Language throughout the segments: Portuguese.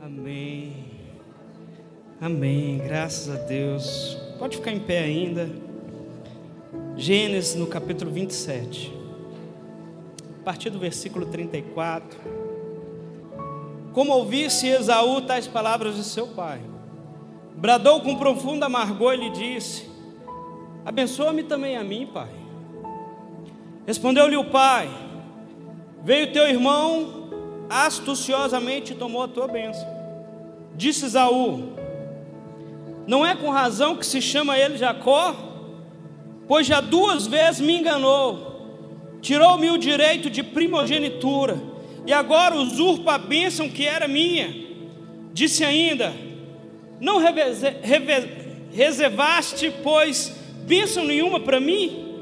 Amém. Amém. Graças a Deus. Pode ficar em pé ainda. Gênesis no capítulo 27. A partir do versículo 34. Como ouvisse Esaú tais palavras de seu pai, bradou com profunda amargor e lhe disse: abençoa-me também a mim, pai. Respondeu-lhe o pai: veio teu irmão, astuciosamente tomou a tua bênção. Disse Esaú: não é com razão que se chama ele Jacó? Pois já 2 vezes me enganou, tirou-me o direito de primogenitura, e agora usurpa a bênção que era minha. Disse ainda: não reservaste, pois, bênção nenhuma para mim?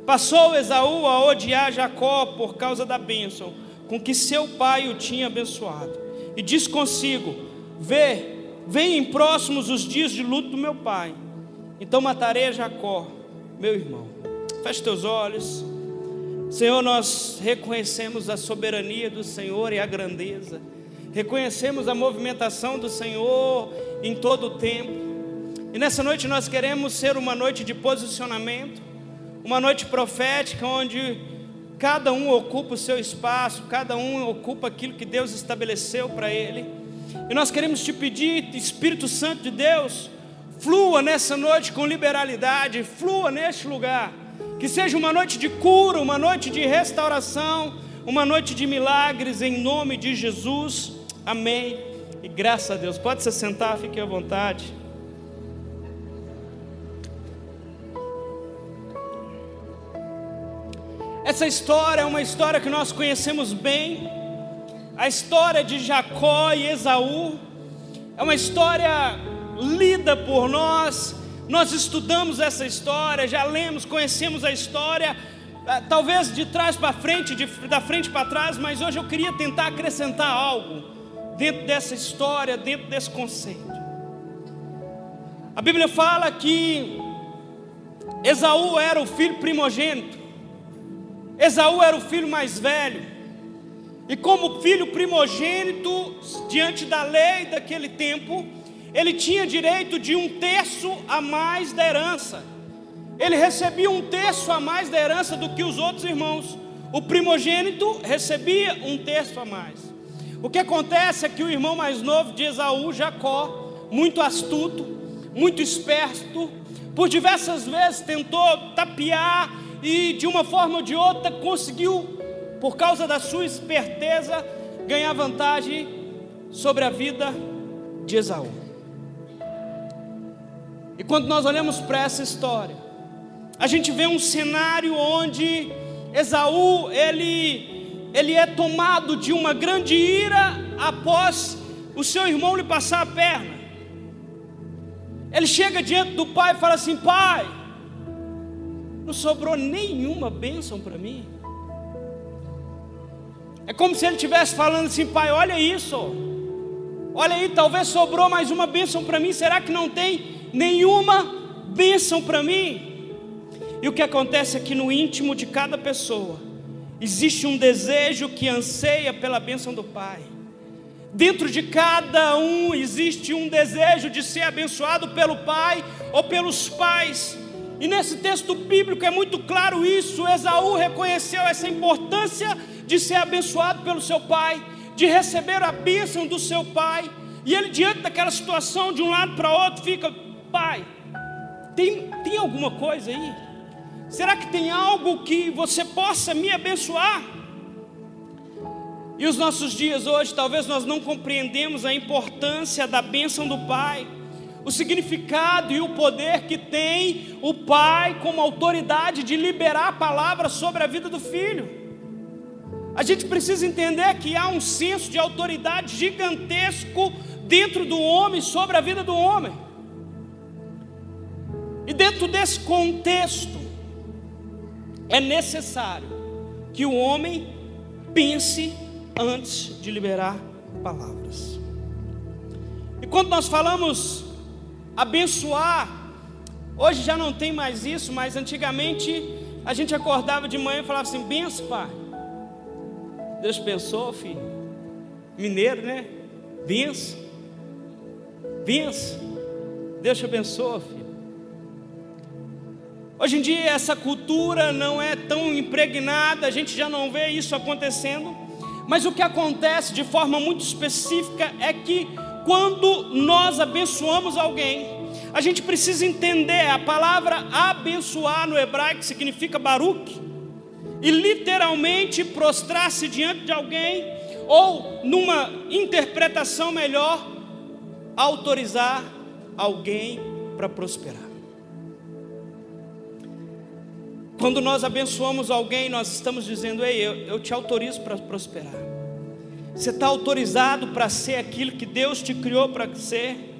Passou Esaú a odiar Jacó por causa da bênção com que seu pai o tinha abençoado, e disse consigo: vem próximos os dias de luto do meu pai, então matarei a Jacó, meu irmão. Feche teus olhos. Senhor, nós reconhecemos a soberania do Senhor e a grandeza, reconhecemos a movimentação do Senhor em todo o tempo, e nessa noite nós queremos ser uma noite de posicionamento, uma noite profética, onde cada um ocupa o seu espaço, cada um ocupa aquilo que Deus estabeleceu para ele. E nós queremos te pedir, Espírito Santo de Deus, flua nessa noite com liberalidade, flua neste lugar, que seja uma noite de cura, uma noite de restauração, uma noite de milagres, em nome de Jesus, amém, e graças a Deus. Pode se sentar, fique à vontade. Essa história é uma história que nós conhecemos bem, a história de Jacó e Esaú. É uma história lida por nós, nós estudamos essa história, já lemos, conhecemos a história, talvez de trás para frente, da frente para trás, mas hoje eu queria tentar acrescentar algo dentro dessa história, dentro desse conceito. A Bíblia fala que Esaú era o filho primogênito, Esaú era o filho mais velho, e como filho primogênito, diante da lei daquele tempo, ele tinha direito de 1/3 a mais da herança. Ele recebia 1/3 a mais da herança do que os outros irmãos. O primogênito recebia 1/3 a mais. O que acontece é que o irmão mais novo de Esaú, Jacó, muito astuto, muito esperto, por diversas vezes tentou tapear e de uma forma ou de outra conseguiu, por causa da sua esperteza, ganhar vantagem sobre a vida de Esaú. E quando nós olhamos para essa história, a gente vê um cenário onde Esaú, ele é tomado de uma grande ira após o seu irmão lhe passar a perna. Ele chega diante do pai e fala assim: pai, não sobrou nenhuma bênção para mim. É como se ele estivesse falando assim: pai, olha isso, olha aí, talvez sobrou mais uma bênção para mim, será que não tem nenhuma bênção para mim? E o que acontece é que no íntimo de cada pessoa existe um desejo que anseia pela bênção do pai. Dentro de cada um existe um desejo de ser abençoado pelo pai ou pelos pais. E nesse texto bíblico é muito claro isso. Esaú reconheceu essa importância de ser abençoado pelo seu pai, de receber a bênção do seu pai. E ele, diante daquela situação, de um lado para outro, fica: pai, tem alguma coisa aí? Será que tem algo que você possa me abençoar? E os nossos dias hoje, talvez nós não compreendemos a importância da bênção do pai, o significado e o poder que tem o pai como autoridade de liberar a palavra sobre a vida do filho. A gente precisa entender que há um senso de autoridade gigantesco dentro do homem, sobre a vida do homem. E dentro desse contexto, é necessário que o homem pense antes de liberar palavras. E quando nós falamos abençoar, hoje já não tem mais isso, mas antigamente a gente acordava de manhã e falava assim: benção, pai. Deus pensou, filho. Mineiro, né? Vença. Vença. Deus te abençoe, filho. Hoje em dia essa cultura não é tão impregnada, a gente já não vê isso acontecendo. Mas o que acontece de forma muito específica é que quando nós abençoamos alguém, a gente precisa entender a palavra abençoar no hebraico significa baruch, e literalmente prostrar-se diante de alguém, ou numa interpretação melhor, autorizar alguém para prosperar. Quando nós abençoamos alguém, nós estamos dizendo: ei, eu te autorizo para prosperar. Você está autorizado para ser aquilo que Deus te criou para ser.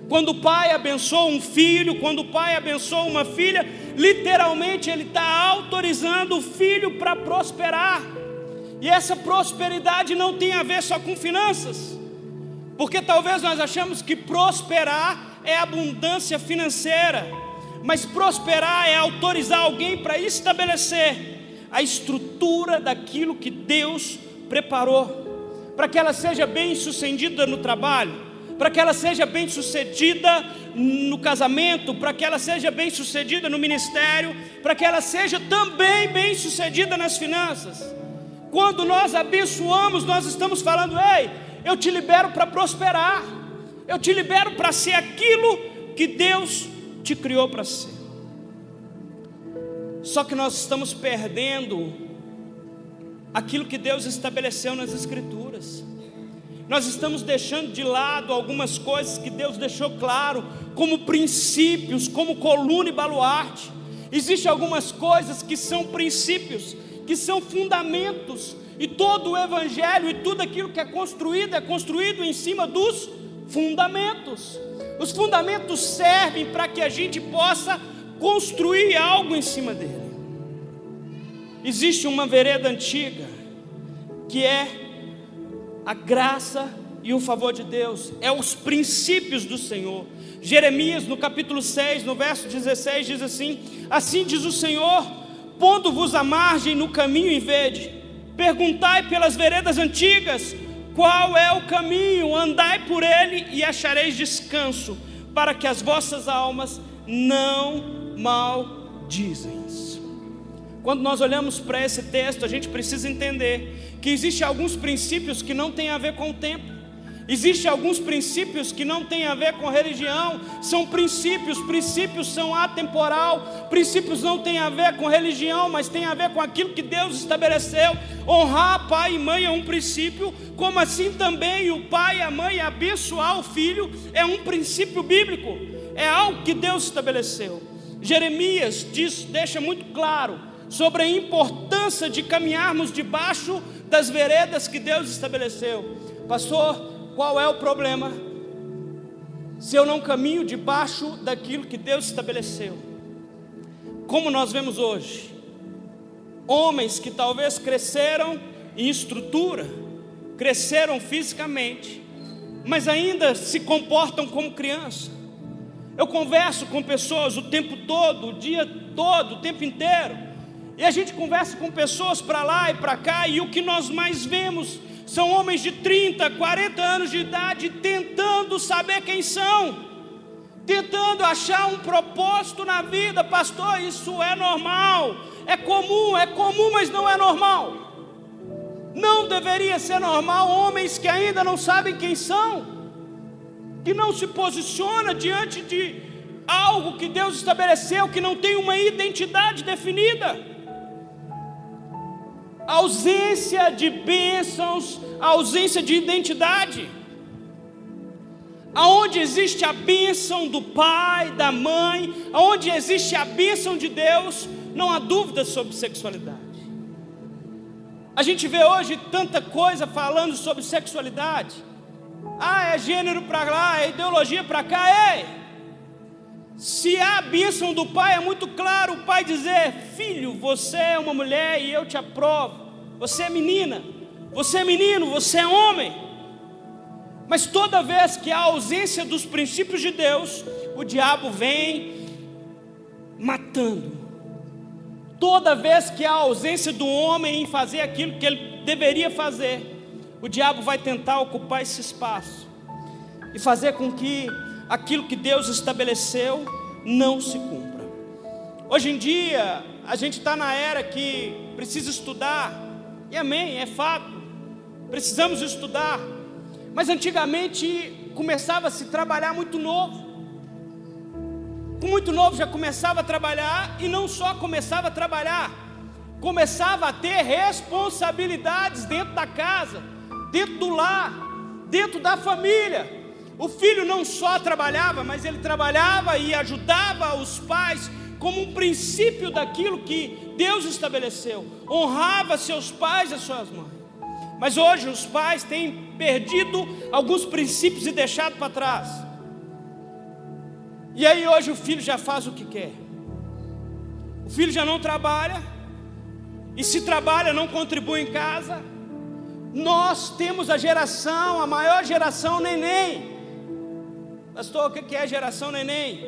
Quando o pai abençoa um filho, quando o pai abençoa uma filha, literalmente ele está autorizando o filho para prosperar. E essa prosperidade não tem a ver só com finanças, porque talvez nós achamos que prosperar é abundância financeira, mas prosperar é autorizar alguém para estabelecer a estrutura daquilo que Deus preparou, para que ela seja bem sucedida no trabalho, para que ela seja bem sucedida no casamento, para que ela seja bem sucedida no ministério, para que ela seja também bem sucedida nas finanças. Quando nós abençoamos, nós estamos falando: ei, eu te libero para prosperar, eu te libero para ser aquilo que Deus te criou para ser. Só que nós estamos perdendo aquilo que Deus estabeleceu nas Escrituras. Nós estamos deixando de lado algumas coisas que Deus deixou claro, como princípios, como coluna e baluarte. Existem algumas coisas que são princípios, que são fundamentos, e todo o evangelho e tudo aquilo que é construído em cima dos fundamentos. Os fundamentos servem para que a gente possa construir algo em cima dele. Existe uma vereda antiga, que é a graça e o favor de Deus, é os princípios do Senhor. Jeremias, no capítulo 6, no verso 16, diz assim: assim diz o Senhor, pondo-vos à margem no caminho e vede, perguntai pelas veredas antigas, qual é o caminho, andai por ele e achareis descanso, para que as vossas almas não maldizem. Quando nós olhamos para esse texto, a gente precisa entender que existem alguns princípios que não têm a ver com o tempo. Existem alguns princípios que não têm a ver com religião. São princípios são atemporal. Princípios não têm a ver com religião, mas têm a ver com aquilo que Deus estabeleceu. Honrar pai e mãe é um princípio, como assim também o pai e a mãe abençoar o filho é um princípio bíblico. É algo que Deus estabeleceu. Jeremias deixa muito claro sobre a importância de caminharmos debaixo das veredas que Deus estabeleceu. Pastor, qual é o problema se eu não caminho debaixo daquilo que Deus estabeleceu? Como nós vemos hoje, homens que talvez cresceram em estrutura, cresceram fisicamente, mas ainda se comportam como criança. Eu converso com pessoas o tempo todo, o dia todo, o tempo inteiro, e a gente conversa com pessoas para lá e para cá, e o que nós mais vemos são homens de 30, 40 anos de idade tentando saber quem são, tentando achar um propósito na vida. Pastor, isso é normal, é comum, mas não é normal. Não deveria ser normal homens que ainda não sabem quem são, que não se posiciona diante de algo que Deus estabeleceu, que não tem uma identidade definida. A ausência de bênçãos, a ausência de identidade. Aonde existe a bênção do pai, da mãe, aonde existe a bênção de Deus, não há dúvida sobre sexualidade. A gente vê hoje tanta coisa falando sobre sexualidade. É gênero para lá, é ideologia para cá. Ei! Se há a bênção do pai, é muito claro o pai dizer: filho, você é uma mulher e eu te aprovo. Você é menina, você é menino, você é homem. Mas toda vez que há ausência dos princípios de Deus, o diabo vem matando. Toda vez que há ausência do homem em fazer aquilo que ele deveria fazer, o diabo vai tentar ocupar esse espaço. e fazer com que aquilo que Deus estabeleceu não se cumpra. Hoje em dia, a gente está na era que precisa estudar, e amém, é fato, precisamos estudar, mas antigamente começava a se trabalhar muito novo. Com muito novo já começava a trabalhar, e não só começava a trabalhar, começava a ter responsabilidades dentro da casa, dentro do lar, dentro da família. O filho não só trabalhava, mas ele trabalhava e ajudava os pais como um princípio daquilo que Deus estabeleceu. Honrava seus pais e suas mães. Mas hoje os pais têm perdido alguns princípios e deixado para trás. E aí hoje o filho já faz o que quer. O filho já não trabalha, e se trabalha não contribui em casa. Nós temos a maior geração neném. Pastor, o que é a geração neném?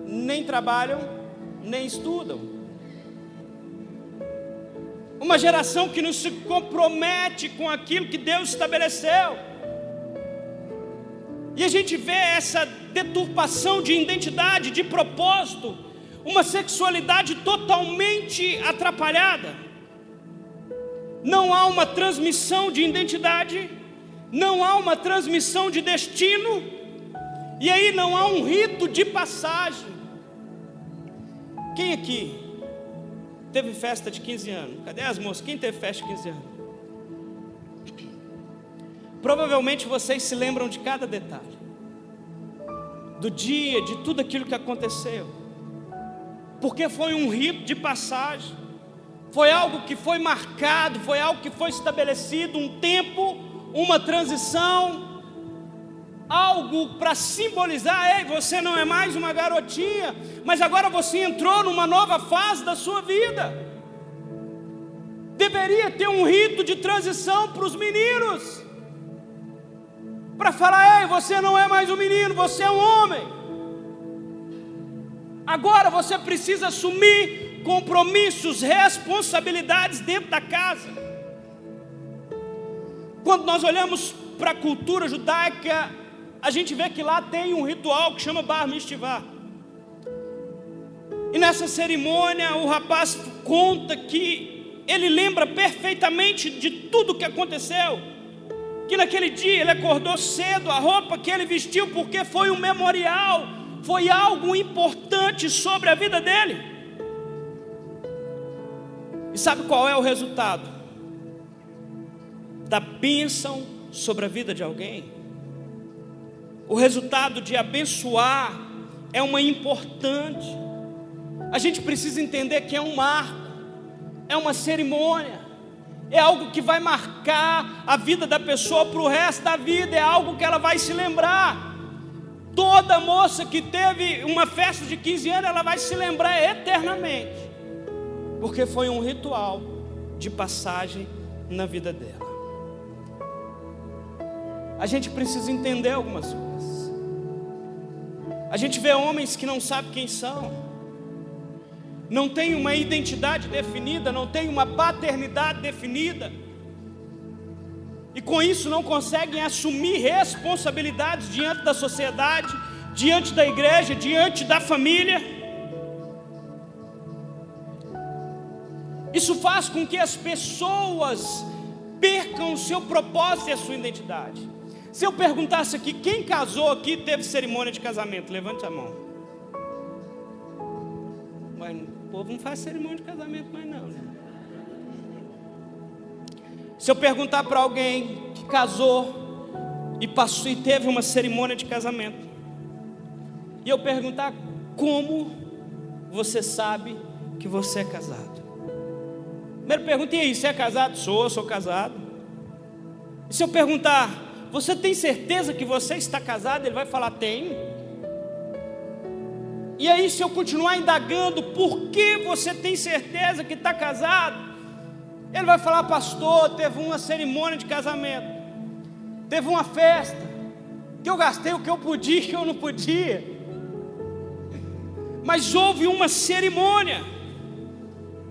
Nem trabalham, nem estudam. Uma geração que não se compromete com aquilo que Deus estabeleceu. E a gente vê essa deturpação de identidade, de propósito, uma sexualidade totalmente atrapalhada. Não há uma transmissão de identidade, não há uma transmissão de destino, e aí não há um rito de passagem. Quem aqui teve festa de 15 anos? Cadê as moças? Quem teve festa de 15 anos? Provavelmente vocês se lembram de cada detalhe, do dia, de tudo aquilo que aconteceu, porque foi um rito de passagem, foi algo que foi marcado, foi algo que foi estabelecido, um tempo, uma transição, algo para simbolizar: ei, você não é mais uma garotinha, mas agora você entrou numa nova fase da sua vida. Deveria ter um rito de transição para os meninos, para falar: ei, você não é mais um menino, você é um homem. Agora você precisa assumir compromissos, responsabilidades dentro da casa. Quando nós olhamos para a cultura judaica, a gente vê que lá tem um ritual que chama Bar Mitzvah. E nessa cerimônia o rapaz conta que ele lembra perfeitamente de tudo o que aconteceu, que naquele dia ele acordou cedo, a roupa que ele vestiu, porque foi um memorial, foi algo importante sobre a vida dele. E sabe qual é o resultado da bênção sobre a vida de alguém? O resultado de abençoar é uma importante. A gente precisa entender que é um marco, é uma cerimônia, é algo que vai marcar a vida da pessoa para o resto da vida, é algo que ela vai se lembrar. Toda moça que teve uma festa de 15 anos, ela vai se lembrar eternamente, porque foi um ritual de passagem na vida dela. A gente precisa entender algumas coisas. A gente vê homens que não sabem quem são, não tem uma identidade definida, não tem uma paternidade definida, e com isso não conseguem assumir responsabilidades diante da sociedade, diante da igreja, diante da família. Isso faz com que as pessoas percam o seu propósito e a sua identidade. Se eu perguntasse aqui, quem casou aqui teve cerimônia de casamento? Levante a mão. Mas o povo não faz cerimônia de casamento mais não, né? Se eu perguntar para alguém que casou e passou e teve uma cerimônia de casamento, e eu perguntar: como você sabe que você é casado? Primeiro pergunta: e aí, você é casado? Sou casado. E se eu perguntar: você tem certeza que você está casado? Ele vai falar: tenho. E aí, se eu continuar indagando por que você tem certeza que está casado, ele vai falar: pastor, teve uma cerimônia de casamento, teve uma festa, que eu gastei o que eu podia e o que eu não podia, mas houve uma cerimônia.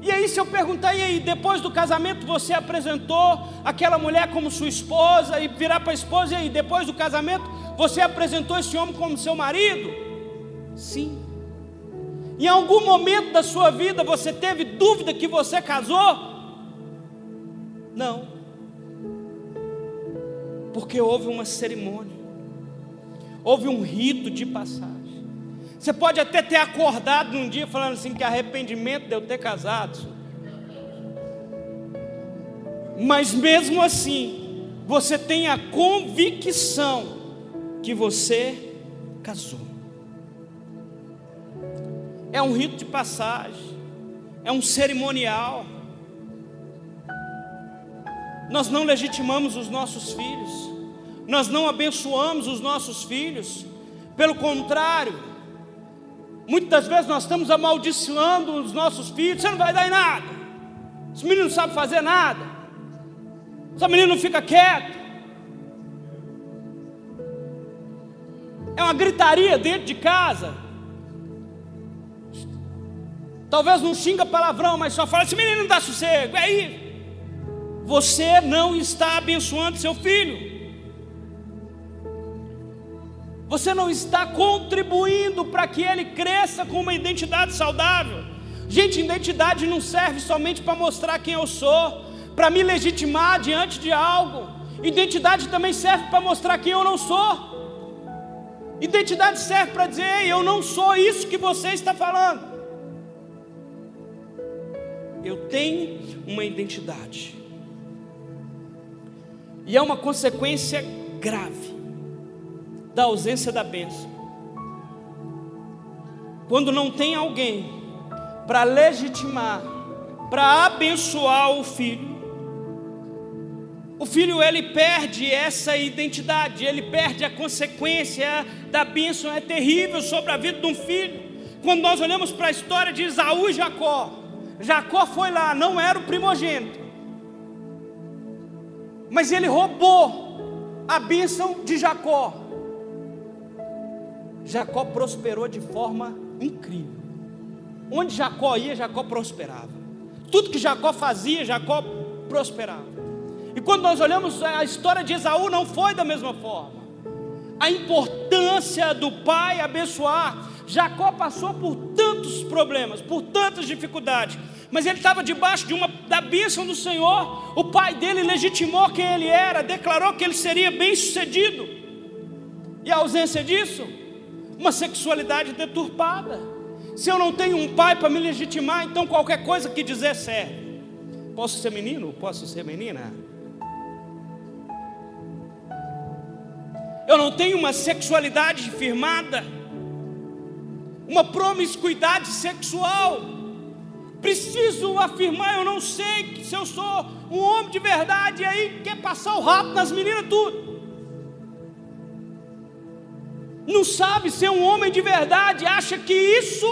E aí se eu perguntar, e aí, depois do casamento você apresentou aquela mulher como sua esposa, e virar para a esposa, e aí, depois do casamento você apresentou esse homem como seu marido? Sim. Em algum momento da sua vida você teve dúvida que você casou? Não. Porque houve uma cerimônia, houve um rito de passagem. Você pode até ter acordado num dia falando assim, que arrependimento de eu ter casado. Mas mesmo assim, você tem a convicção que você casou. É um rito de passagem, é um cerimonial. Nós não legitimamos os nossos filhos, nós não abençoamos os nossos filhos, pelo contrário, muitas das vezes nós estamos amaldiçoando os nossos filhos. Você não vai dar em nada, esse menino não sabe fazer nada, essa menina não fica quieto. É uma gritaria dentro de casa. Talvez não xinga palavrão, mas só fala, esse menino não dá sossego, é isso. Você não está abençoando seu filho. Você não está contribuindo para que ele cresça com uma identidade saudável. Gente, identidade não serve somente para mostrar quem eu sou, para me legitimar diante de algo. Identidade também serve para mostrar quem eu não sou. Identidade serve para dizer, ei, eu não sou isso que você está falando. Eu tenho uma identidade. E é uma consequência grave da ausência da bênção. Quando não tem alguém para legitimar, para abençoar o filho ele perde essa identidade, ele perde a consequência da bênção. É terrível sobre a vida de um filho. Quando nós olhamos para a história de Esaú e Jacó, Jacó foi lá, não era o primogênito, mas ele roubou a bênção de Jacó. Jacó prosperou de forma incrível. Onde Jacó ia, Jacó prosperava. Tudo que Jacó fazia, Jacó prosperava. E quando nós olhamos a história de Esaú, não foi da mesma forma. A importância do pai abençoar. Jacó passou por tantos problemas, por tantas dificuldades, mas ele estava debaixo da bênção do Senhor. O pai dele legitimou quem ele era, declarou que ele seria bem sucedido. E a ausência disso, uma sexualidade deturpada. Se eu não tenho um pai para me legitimar, então qualquer coisa que dizer serve. Posso ser menino? Posso ser menina? Eu não tenho uma sexualidade firmada, uma promiscuidade sexual. Preciso afirmar, eu não sei se eu sou um homem de verdade, e aí quer passar o rato nas meninas tudo. Não sabe ser um homem de verdade, acha que isso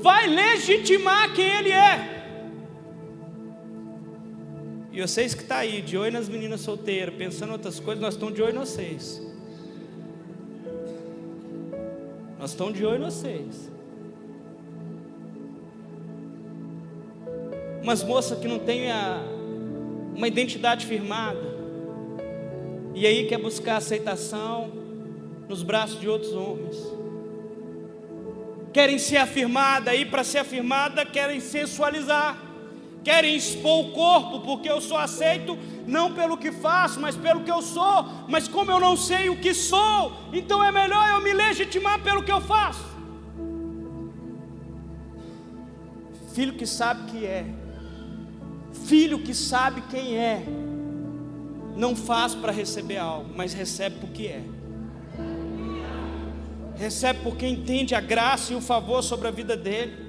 vai legitimar quem ele é. E vocês que estão aí, de olho nas meninas solteiras, pensando em outras coisas, nós estamos de olho em vocês. Nós estamos de olho em vocês. Umas moças que não têm uma identidade firmada, e aí quer buscar aceitação nos braços de outros homens. Querem ser afirmada, e para ser afirmada querem sensualizar, querem expor o corpo, porque eu sou aceito não pelo que faço, mas pelo que eu sou. Mas como eu não sei o que sou, então é melhor eu me legitimar pelo que eu faço. Filho que sabe que é, filho que sabe quem é, não faz para receber algo, mas recebe porque é. Recebe porque entende a graça e o favor sobre a vida dele.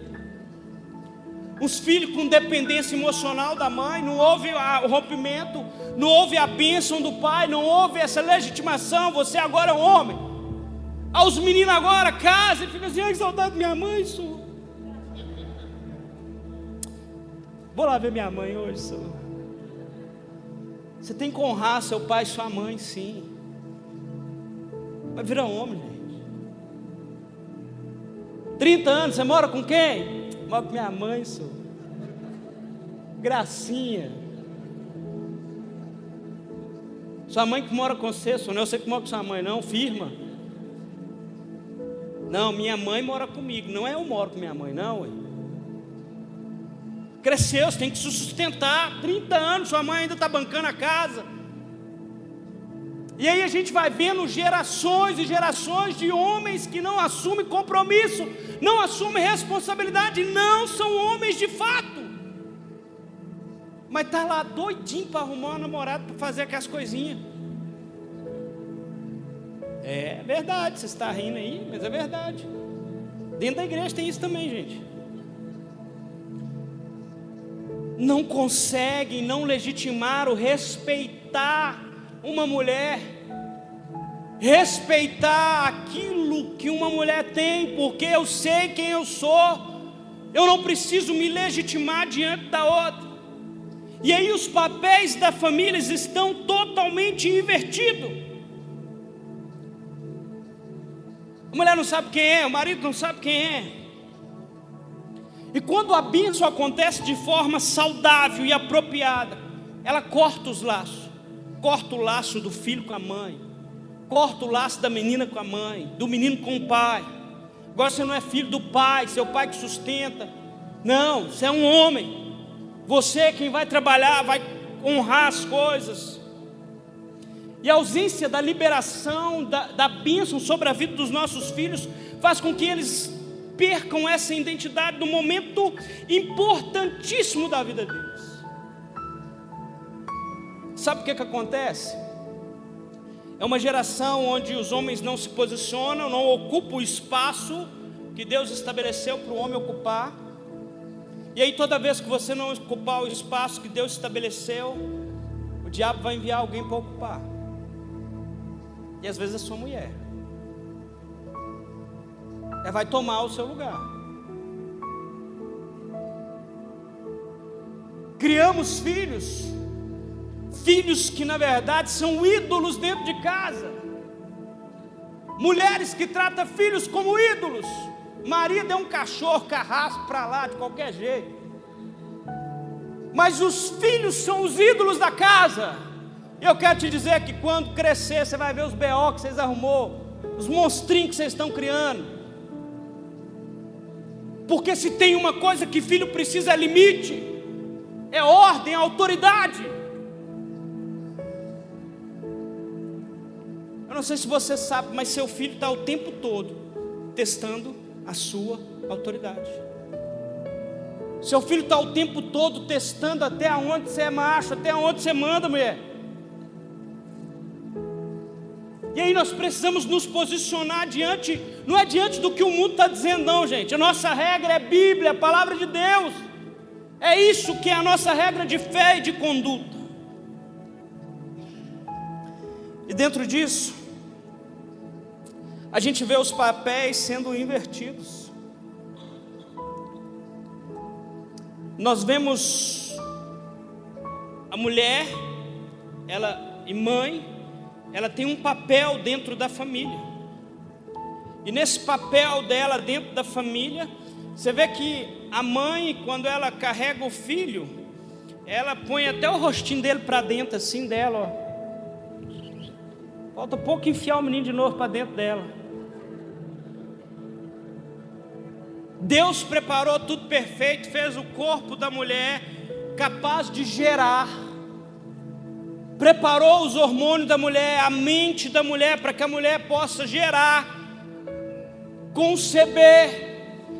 Os filhos com dependência emocional da mãe, não houve o rompimento, não houve a bênção do pai, não houve essa legitimação, você agora é um homem. Os meninos agora casam e ficam assim, ai, que saudade da minha mãe, senhor. Vou lá ver minha mãe hoje, senhor. Você tem que honrar seu pai e sua mãe, sim. Vai virar homem, gente. 30 anos, você mora com quem? Moro com minha mãe, senhor. Gracinha. Sua mãe que mora com você, não é você que mora com sua mãe, não, firma. Não, minha mãe mora comigo, não é eu moro com minha mãe, não. Ué. Cresceu, você tem que se sustentar, 30 anos, sua mãe ainda está bancando a casa. E aí a gente vai vendo gerações e gerações de homens que não assumem compromisso, não assumem responsabilidade, não são homens de fato. Mas está lá doidinho para arrumar uma namorada, para fazer aquelas coisinhas. É verdade, você está rindo aí, mas é verdade. Dentro da igreja tem isso também, gente. Não conseguem, não legitimar o respeitar uma mulher, respeitar aquilo que uma mulher tem, porque eu sei quem eu sou, eu não preciso me legitimar diante da outra. E aí os papéis da família estão totalmente invertidos. A mulher não sabe quem é, o marido não sabe quem é. E quando a bênção acontece de forma saudável e apropriada, ela corta os laços. Corta o laço do filho com a mãe, corta o laço da menina com a mãe, do menino com o pai. Agora você não é filho do pai, seu pai que sustenta. Não, você é um homem. Você quem vai trabalhar, vai honrar as coisas. E a ausência da liberação da bênção sobre a vida dos nossos filhos faz com que eles percam essa identidade no momento importantíssimo da vida deles. Sabe o que acontece? É uma geração onde os homens não se posicionam, não ocupam o espaço que Deus estabeleceu para o homem ocupar. E aí toda vez que você não ocupar o espaço que Deus estabeleceu, o diabo vai enviar alguém para ocupar. E às vezes é sua mulher. Ela vai tomar o seu lugar. Criamos filhos que na verdade são ídolos dentro de casa. Mulheres que tratam filhos como ídolos. Marido é um cachorro, carrasco para lá de qualquer jeito. Mas os filhos são os ídolos da casa. Eu quero te dizer que quando crescer você vai ver os B.O. que vocês arrumou, os monstrinhos que vocês estão criando. Porque se tem uma coisa que filho precisa é limite, é ordem, é autoridade. Eu não sei se você sabe, mas seu filho está o tempo todo testando a sua autoridade. Seu filho está o tempo todo testando até onde você é macho, até onde você manda, mulher. E aí nós precisamos nos posicionar diante, não é diante do que o mundo está dizendo não, gente. A nossa regra é Bíblia, a palavra de Deus. É isso que é a nossa regra de fé e de conduta. E dentro disso, a gente vê os papéis sendo invertidos. Nós vemos a mulher, ela e mãe, ela tem um papel dentro da família. E nesse papel dela dentro da família, você vê que a mãe, quando ela carrega o filho, ela põe até o rostinho dele para dentro assim dela, ó. Falta pouco enfiar o menino de novo para dentro dela. Deus preparou tudo perfeito, fez o corpo da mulher capaz de gerar, preparou os hormônios da mulher, a mente da mulher, para que a mulher possa gerar, conceber.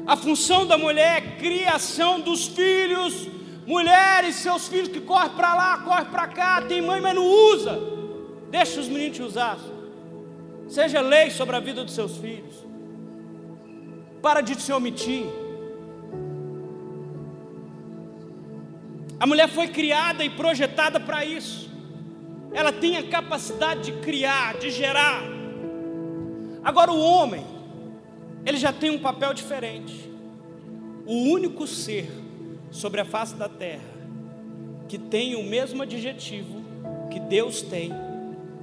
A função da mulher é criação dos filhos. Mulheres, seus filhos que correm para lá, correm para cá, tem mãe, mas não usa. Deixa os meninos te usar. Seja lei sobre a vida dos seus filhos. Para de se omitir. A mulher foi criada e projetada para isso. Ela tem a capacidade de criar, de gerar. Agora o homem, ele já tem um papel diferente. O único ser sobre a face da terra que tem o mesmo adjetivo que Deus tem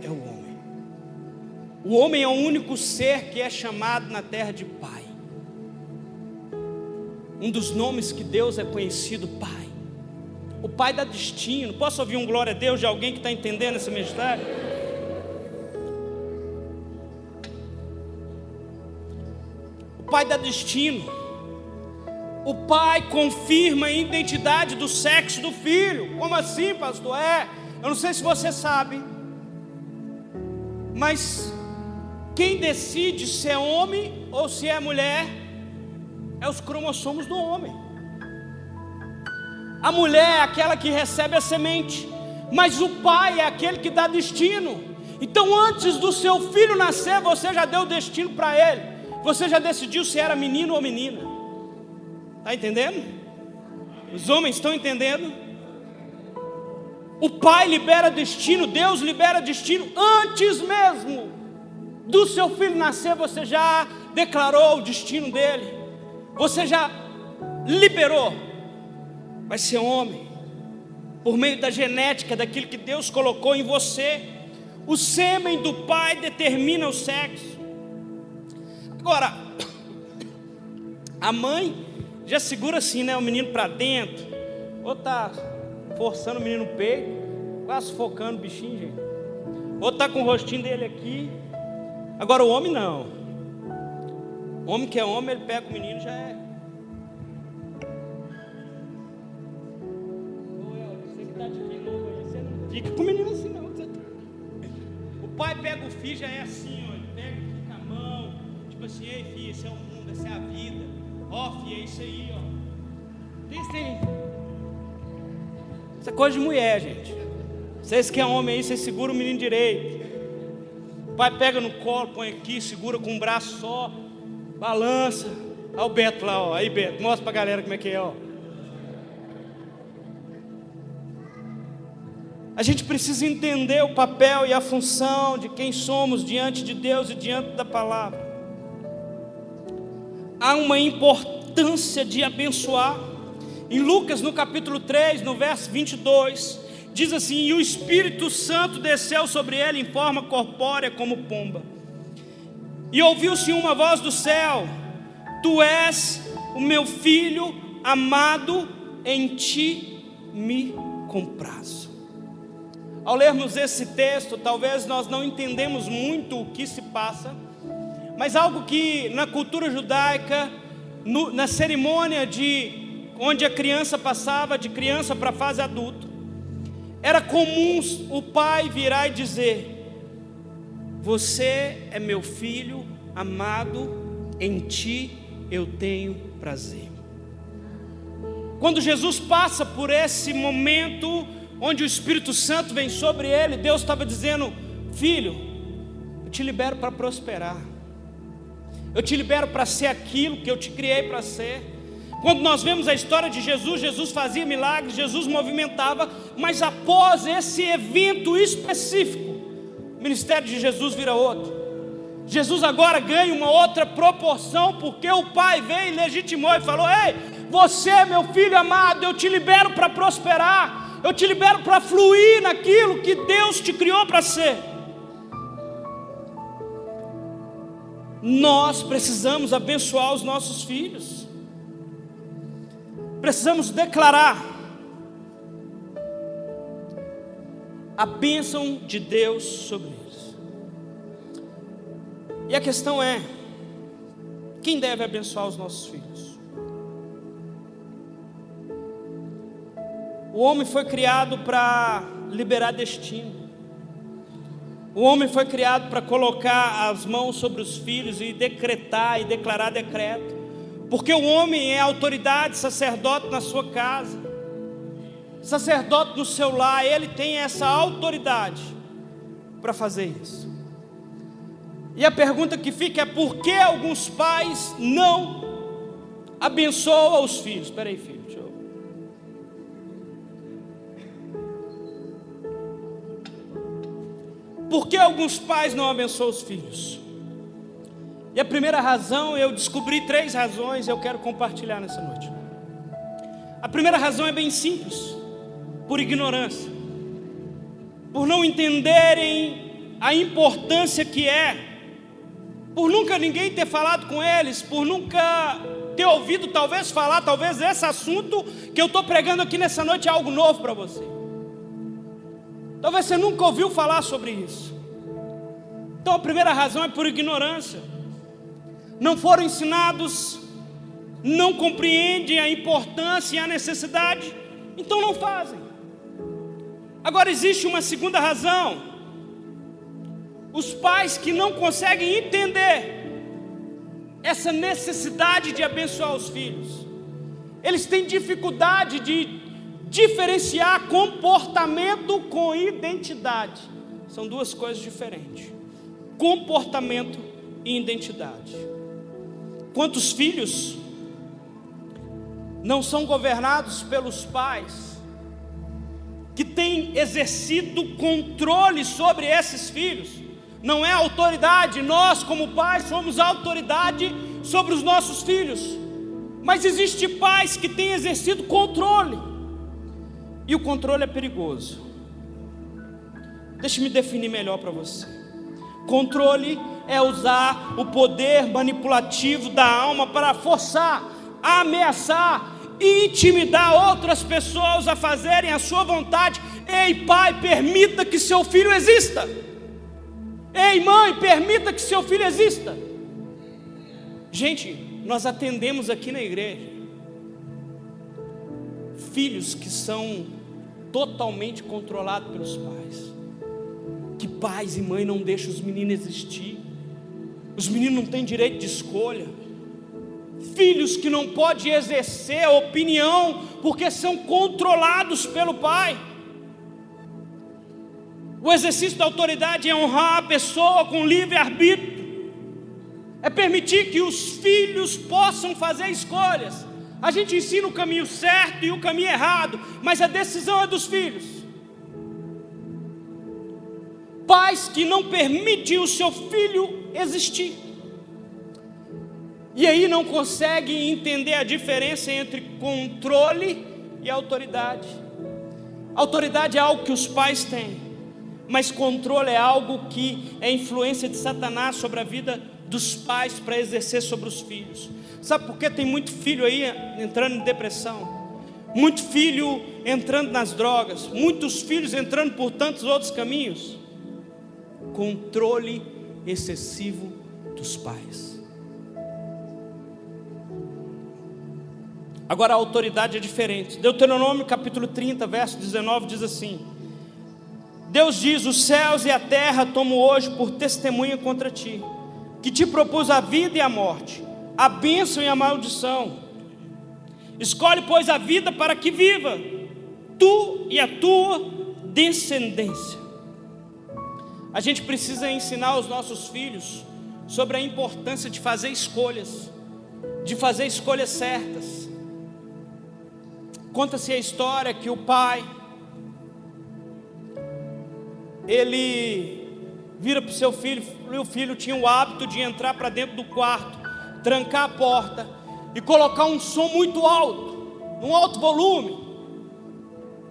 é o homem. O homem é o único ser que é chamado na terra de Pai. Um dos nomes que Deus é conhecido, Pai. O Pai dá destino. Posso ouvir um glória a Deus de alguém que está entendendo essa mensagem? O Pai dá destino. O Pai confirma a identidade do sexo do filho. Como assim, pastor? Eu não sei se você sabe, mas quem decide se é homem ou se é mulher é os cromossomos do homem. A mulher é aquela que recebe a semente, mas o pai é aquele que dá destino. Então antes do seu filho nascer, você já deu destino para ele. Você já decidiu se era menino ou menina. Está entendendo? Os homens estão entendendo? O pai libera destino, Deus libera destino. Antes mesmo do seu filho nascer, você já declarou o destino dele. Você já liberou. Vai ser homem, por meio da genética, daquilo que Deus colocou em você. O sêmen do pai determina o sexo. Agora, a mãe já segura assim, né, o menino para dentro, ou tá forçando o menino no peito, quase sufocando o bichinho, gente, ou tá com o rostinho dele aqui. Agora o homem não. O homem que é homem, ele pega o menino, já é. Fica com o menino assim não. O pai pega o filho, já é assim, ó. Ele pega e fica a mão, tipo assim: ei filho, esse é o mundo, essa é a vida. Ó filho, é isso aí, ó. Isso é coisa de mulher, gente. Vocês que é homem aí, vocês seguram o menino direito. O pai pega no colo, põe aqui, segura com um braço só, balança. Olha o Beto lá, ó. Aí Beto, mostra pra galera como é que é, ó. A gente precisa entender o papel e a função de quem somos diante de Deus e diante da palavra. Há uma importância de abençoar. Em Lucas, no capítulo 3, no verso 22, diz assim: e o Espírito Santo desceu sobre ele em forma corpórea como pomba. E ouviu-se uma voz do céu: tu és o meu filho amado, em ti me comprazo. Ao lermos esse texto, talvez nós não entendemos muito o que se passa, mas algo que na cultura judaica, na cerimônia onde a criança passava de criança para a fase adulta, era comum o pai virar e dizer: você é meu filho amado, em ti eu tenho prazer. Quando Jesus passa por esse momento onde o Espírito Santo vem sobre ele, Deus estava dizendo: filho, eu te libero para prosperar, eu te libero para ser aquilo que eu te criei para ser. Quando nós vemos a história de Jesus, Jesus fazia milagres, Jesus movimentava, mas após esse evento específico, o ministério de Jesus vira outro. Jesus agora ganha uma outra proporção, porque o Pai veio e legitimou e falou: ei, você é meu filho amado, eu te libero para prosperar, eu te libero para fluir naquilo que Deus te criou para ser. Nós precisamos abençoar os nossos filhos. Precisamos declarar a bênção de Deus sobre eles. E a questão é: quem deve abençoar os nossos filhos? O homem foi criado para liberar destino. O homem foi criado para colocar as mãos sobre os filhos e decretar e declarar decreto. Porque o homem é autoridade, sacerdote na sua casa, sacerdote no seu lar. Ele tem essa autoridade para fazer isso. E a pergunta que fica é: por que alguns pais não abençoam os filhos? Espera aí, filho, deixa eu... Por que alguns pais não abençoam os filhos? E a primeira razão, eu descobri 3 razões, eu quero compartilhar nessa noite. A primeira razão é bem simples: por ignorância, por não entenderem a importância que é, por nunca ninguém ter falado com eles, por nunca ter ouvido talvez falar, talvez esse assunto que eu estou pregando aqui nessa noite é algo novo para você. Talvez você nunca ouviu falar sobre isso. Então a primeira razão é por ignorância. Não foram ensinados, não compreendem a importância e a necessidade, então não fazem. Agora existe uma segunda razão. Os pais que não conseguem entender essa necessidade de abençoar os filhos, eles têm dificuldade de diferenciar comportamento com identidade. São duas coisas diferentes: comportamento e identidade. Quantos filhos não são governados pelos pais, que têm exercido controle sobre esses filhos? Não é autoridade, nós como pais somos autoridade sobre os nossos filhos, mas existem pais que têm exercido controle, e o controle é perigoso. Deixe-me definir melhor para você. Controle é usar o poder manipulativo da alma para forçar, ameaçar e intimidar outras pessoas a fazerem a sua vontade. Ei, pai, permita que seu filho exista. Ei, mãe, permita que seu filho exista. Gente, nós atendemos aqui na igreja filhos que são totalmente controlados pelos pais, que pais e mães não deixam os meninos existir, os meninos não têm direito de escolha, filhos que não podem exercer opinião porque são controlados pelo pai. O exercício da autoridade é honrar a pessoa com livre-arbítrio, é permitir que os filhos possam fazer escolhas. A gente ensina o caminho certo e o caminho errado, mas a decisão é dos filhos. Pais que não permitem o seu filho existir, e aí não conseguem entender a diferença entre controle e autoridade. Autoridade é algo que os pais têm, mas controle é algo que é influência de Satanás sobre a vida dos pais para exercer sobre os filhos. Sabe por que tem muito filho aí entrando em depressão? Muito filho entrando nas drogas, muitos filhos entrando por tantos outros caminhos? Controle excessivo dos pais. Agora a autoridade é diferente. Deuteronômio capítulo 30, verso 19 diz assim: Deus diz: os céus e a terra tomo hoje por testemunha contra ti, que te propus a vida e a morte, a bênção e a maldição. Escolhe, pois, a vida para que viva, tu e a tua descendência. A gente precisa ensinar os nossos filhos sobre a importância de fazer escolhas, de fazer escolhas certas. Conta-se a história que o pai, ele vira para o seu filho, e o filho tinha o hábito de entrar para dentro do quarto, trancar a porta e colocar um som muito alto, um alto volume,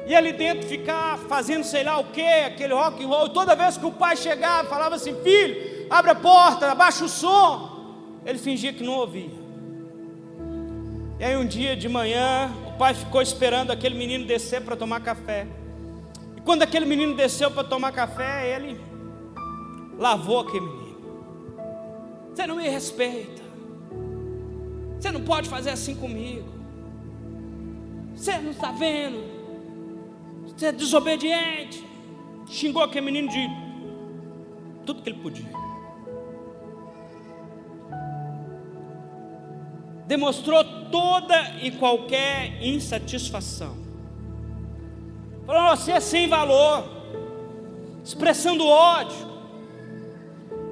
e ali dentro ficar fazendo sei lá o que, aquele rock and roll. E toda vez que o pai chegava, falava assim: filho, abre a porta, abaixa o som, ele fingia que não ouvia. E aí um dia de manhã, o pai ficou esperando aquele menino descer para tomar café. E quando aquele menino desceu para tomar café, ele lavou aquele menino. Você não me respeita, você não pode fazer assim comigo, você não está vendo, você é desobediente. Xingou aquele menino de tudo que ele podia. Demonstrou toda e qualquer insatisfação. Falou: você é sem valor, expressando ódio.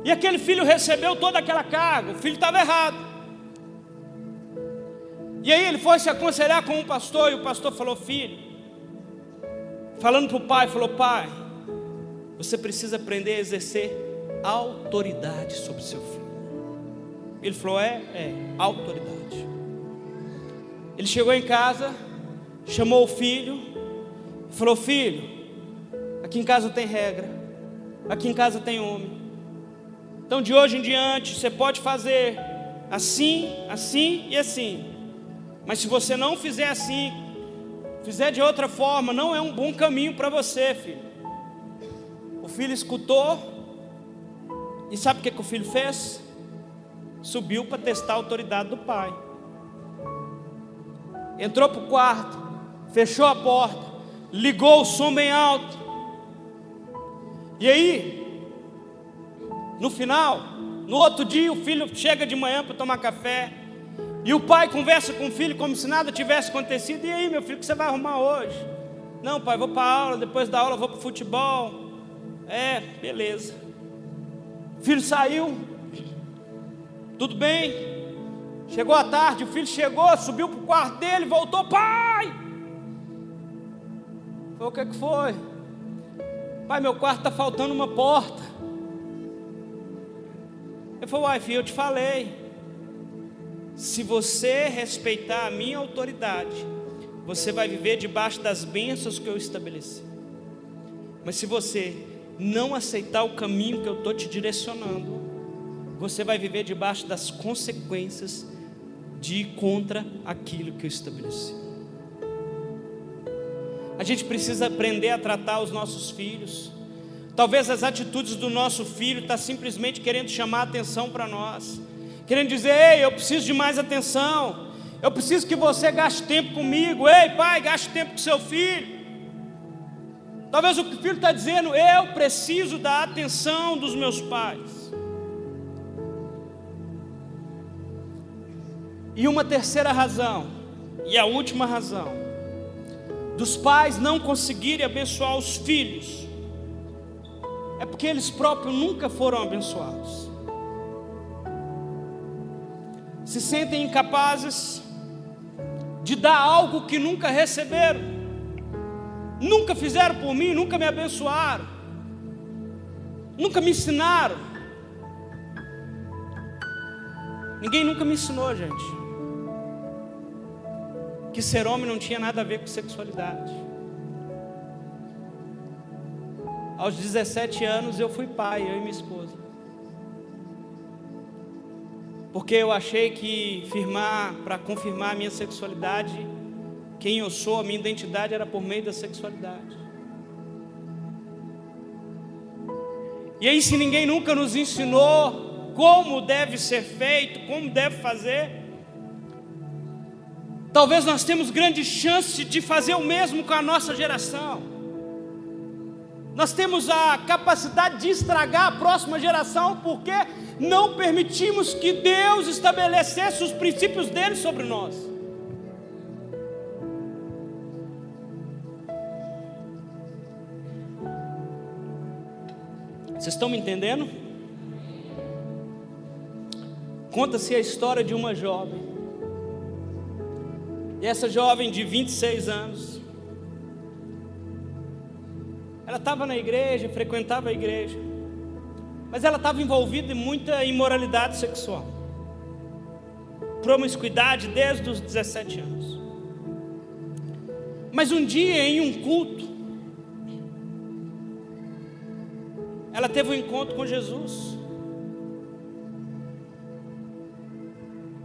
E aquele filho recebeu toda aquela carga. O filho estava errado. E aí ele foi se aconselhar com um pastor, e o pastor falou: filho, falando para o pai, falou: pai, você precisa aprender a exercer autoridade sobre seu filho. Ele falou: autoridade. Ele chegou em casa, chamou o filho, falou: filho, aqui em casa tem regra, aqui em casa tem homem. Então de hoje em diante você pode fazer assim, assim e assim. Mas se você não fizer assim, fizer de outra forma, não é um bom caminho para você, filho. O filho escutou. E sabe o que o filho fez? Subiu para testar a autoridade do pai. Entrou para o quarto, fechou a porta, ligou o som bem alto. E aí, no final, no outro dia, o filho chega de manhã para tomar café. E o pai conversa com o filho como se nada tivesse acontecido. E aí, meu filho, o que você vai arrumar hoje? Não, pai, vou para a aula, depois da aula vou para o futebol. Beleza. O filho saiu, tudo bem. Chegou à tarde, o filho chegou, subiu para o quarto dele, voltou, pai! Falei, o que foi? Pai, meu quarto está faltando uma porta. Ele falou, uai, filho, eu te falei. Se você respeitar a minha autoridade, você vai viver debaixo das bênçãos que eu estabeleci. Mas se você não aceitar o caminho que eu estou te direcionando, você vai viver debaixo das consequências de ir contra aquilo que eu estabeleci. A gente precisa aprender a tratar os nossos filhos. Talvez as atitudes do nosso filho estão simplesmente querendo chamar a atenção para nós, querendo dizer, ei, eu preciso de mais atenção, eu preciso que você gaste tempo comigo. Ei, pai, gaste tempo com seu filho. Talvez o que o filho está dizendo, eu preciso da atenção dos meus pais. E uma terceira razão, e a última razão, dos pais não conseguirem abençoar os filhos, é porque eles próprios nunca foram abençoados. Se sentem incapazes de dar algo que nunca receberam. Nunca fizeram por mim, nunca me abençoaram, nunca me ensinaram. Ninguém nunca me ensinou, gente, que ser homem não tinha nada a ver com sexualidade. Aos 17 anos eu fui pai, eu e minha esposa, porque eu achei que para confirmar a minha sexualidade, quem eu sou, a minha identidade era por meio da sexualidade. E aí, se ninguém nunca nos ensinou como deve ser feito, como deve fazer, talvez nós temos grande chance de fazer o mesmo com a nossa geração. Nós temos a capacidade de estragar a próxima geração, porque não permitimos que Deus estabelecesse os princípios dele sobre nós. Vocês estão me entendendo? Conta-se a história de uma jovem. E essa jovem de 26 anos, ela estava na igreja, frequentava a igreja, mas ela estava envolvida em muita imoralidade sexual, promiscuidade desde os 17 anos. Mas um dia, em um culto, ela teve um encontro com Jesus.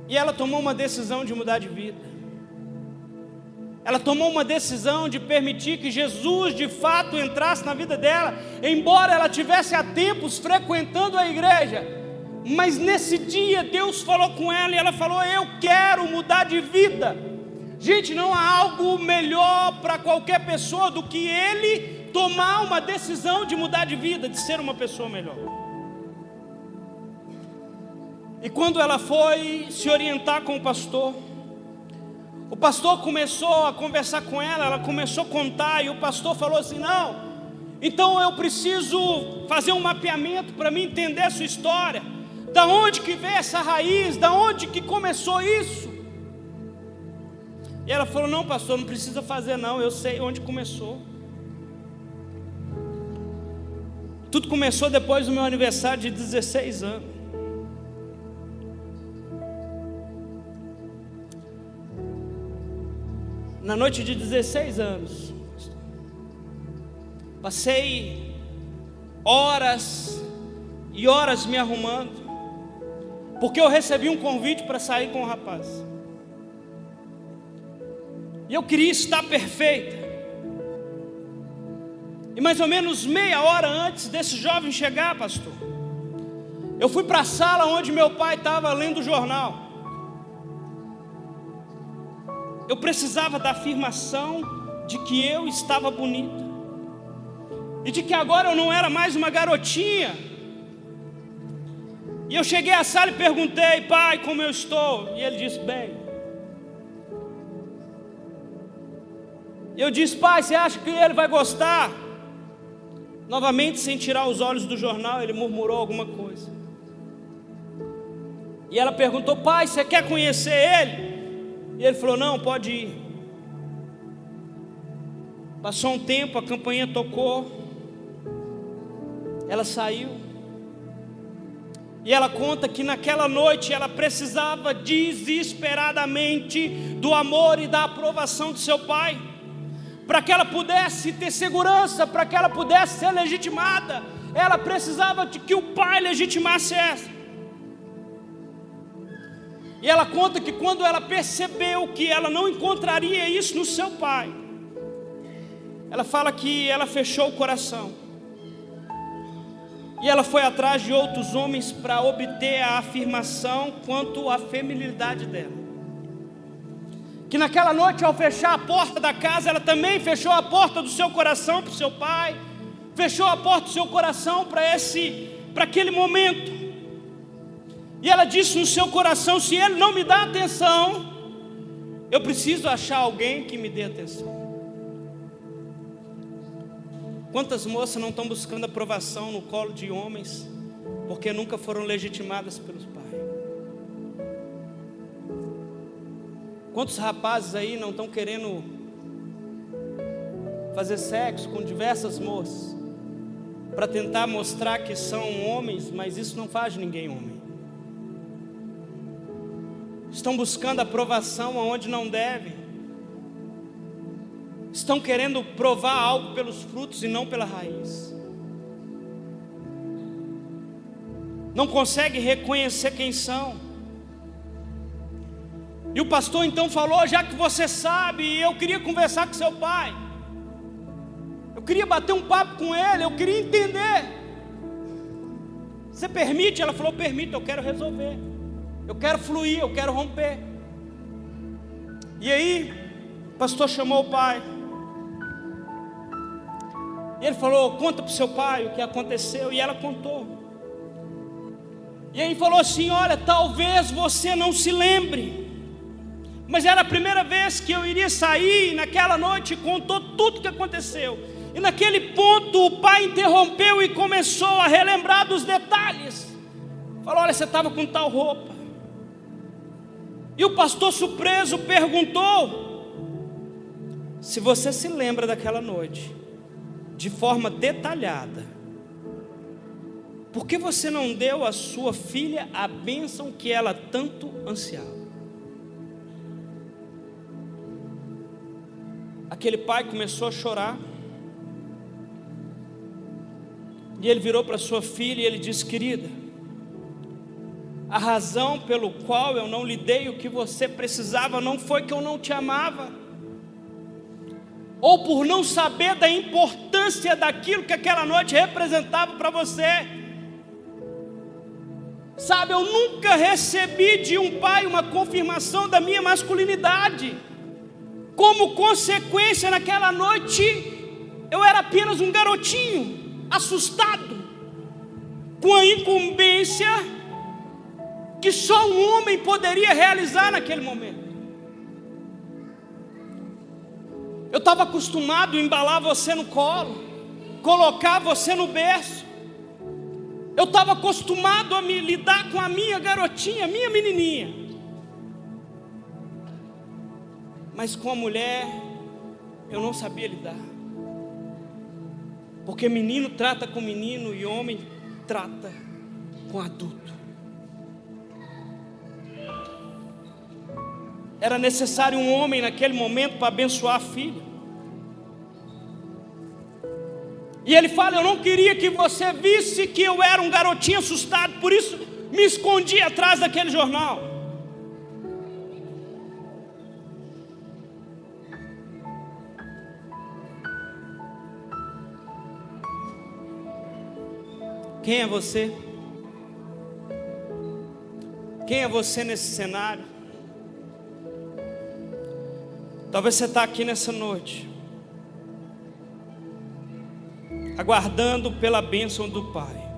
E ela tomou uma decisão de mudar de vida. Ela tomou uma decisão de permitir que Jesus de fato entrasse na vida dela, embora ela tivesse há tempos frequentando a igreja. Mas nesse dia Deus falou com ela e ela falou, eu quero mudar de vida. Gente, não há algo melhor para qualquer pessoa do que ele tomar uma decisão de mudar de vida, de ser uma pessoa melhor. E quando ela foi se orientar com o pastor começou a conversar com ela, ela começou a contar, e o pastor falou assim, não, então eu preciso fazer um mapeamento para mim entender a sua história, da onde que veio essa raiz, da onde que começou isso. E ela falou, não, pastor, não precisa fazer não, eu sei onde começou. Tudo começou depois do meu aniversário de 16 anos. Na noite de 16 anos, passei horas e horas me arrumando, porque eu recebi um convite para sair com o rapaz. E eu queria estar perfeita. E mais ou menos meia hora antes desse jovem chegar, pastor, eu fui para a sala onde meu pai estava lendo o jornal. Eu precisava da afirmação de que eu estava bonita, e de que agora eu não era mais uma garotinha. E eu cheguei à sala e perguntei: pai, como eu estou? E ele disse: bem. Eu disse: pai, você acha que ele vai gostar? Novamente, sem tirar os olhos do jornal, ele murmurou alguma coisa. E ela perguntou: pai, você quer conhecer ele? E ele falou: não, pode ir. Passou um tempo, a campainha tocou, ela saiu. E ela conta que naquela noite ela precisava desesperadamente do amor e da aprovação do seu pai, para que ela pudesse ter segurança, para que ela pudesse ser legitimada. Ela precisava de que o pai legitimasse ela. E ela conta que quando ela percebeu que ela não encontraria isso no seu pai, ela fala que ela fechou o coração. E ela foi atrás de outros homens para obter a afirmação quanto à feminilidade dela. Que naquela noite, ao fechar a porta da casa, ela também fechou a porta do seu coração para o seu pai, fechou a porta do seu coração para aquele momento. E ela disse no seu coração: se ele não me dá atenção, eu preciso achar alguém que me dê atenção. Quantas moças não estão buscando aprovação no colo de homens, porque nunca foram legitimadas pelos pais? Quantos rapazes aí não estão querendo fazer sexo com diversas moças, para tentar mostrar que são homens, mas isso não faz de ninguém homem. Estão buscando aprovação aonde não devem. Estão querendo provar algo pelos frutos e não pela raiz. Não conseguem reconhecer quem são. E o pastor então falou: já que você sabe, eu queria conversar com seu pai, eu queria bater um papo com ele, eu queria entender. Você permite? Ela falou: permito, eu quero resolver, eu quero fluir, eu quero romper. E aí, o pastor chamou o pai. E ele falou: conta para o seu pai o que aconteceu. E ela contou. E aí falou assim: olha, talvez você não se lembre, mas era a primeira vez que eu iria sair. Naquela noite contou tudo o que aconteceu. E naquele ponto o pai interrompeu e começou a relembrar dos detalhes. Falou: olha, você estava com tal roupa. E o pastor, surpreso, perguntou: se você se lembra daquela noite de forma detalhada, por que você não deu à sua filha a bênção que ela tanto ansiava? Aquele pai começou a chorar. E ele virou para sua filha e ele disse: querida, a razão pelo qual eu não lhe dei o que você precisava não foi que eu não te amava, ou por não saber da importância daquilo que aquela noite representava para você. Sabe, eu nunca recebi de um pai uma confirmação da minha masculinidade. Como consequência, naquela noite, eu era apenas um garotinho, assustado, com a incumbência que só um homem poderia realizar naquele momento. Eu estava acostumado a embalar você no colo, colocar você no berço. Eu estava acostumado a me lidar com a minha garotinha, minha menininha. Mas com a mulher, eu não sabia lidar. Porque menino trata com menino e homem trata com adulto. Era necessário um homem naquele momento para abençoar a filha. E ele fala: eu não queria que você visse que eu era um garotinho assustado, por isso me escondi atrás daquele jornal. Quem é você? Quem é você nesse cenário? Talvez você está aqui nessa noite, aguardando pela bênção do Pai.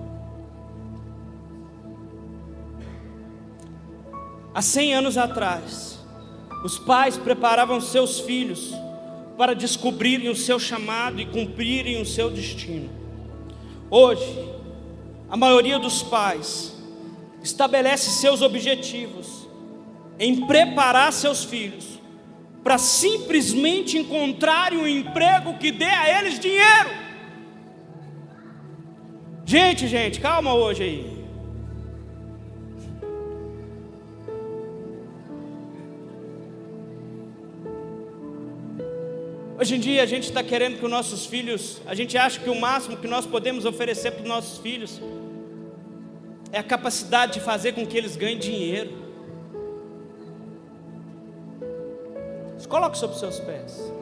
Há 100 anos atrás, os pais preparavam seus filhos para descobrirem o seu chamado e cumprirem o seu destino. Hoje, a maioria dos pais estabelece seus objetivos em preparar seus filhos para simplesmente encontrarem um emprego que dê a eles dinheiro. Gente, calma hoje aí. Hoje em dia a gente está querendo que os nossos filhos, a gente acha que o máximo que nós podemos oferecer para os nossos filhos é a capacidade de fazer com que eles ganhem dinheiro. Coloque sobre os seus pés.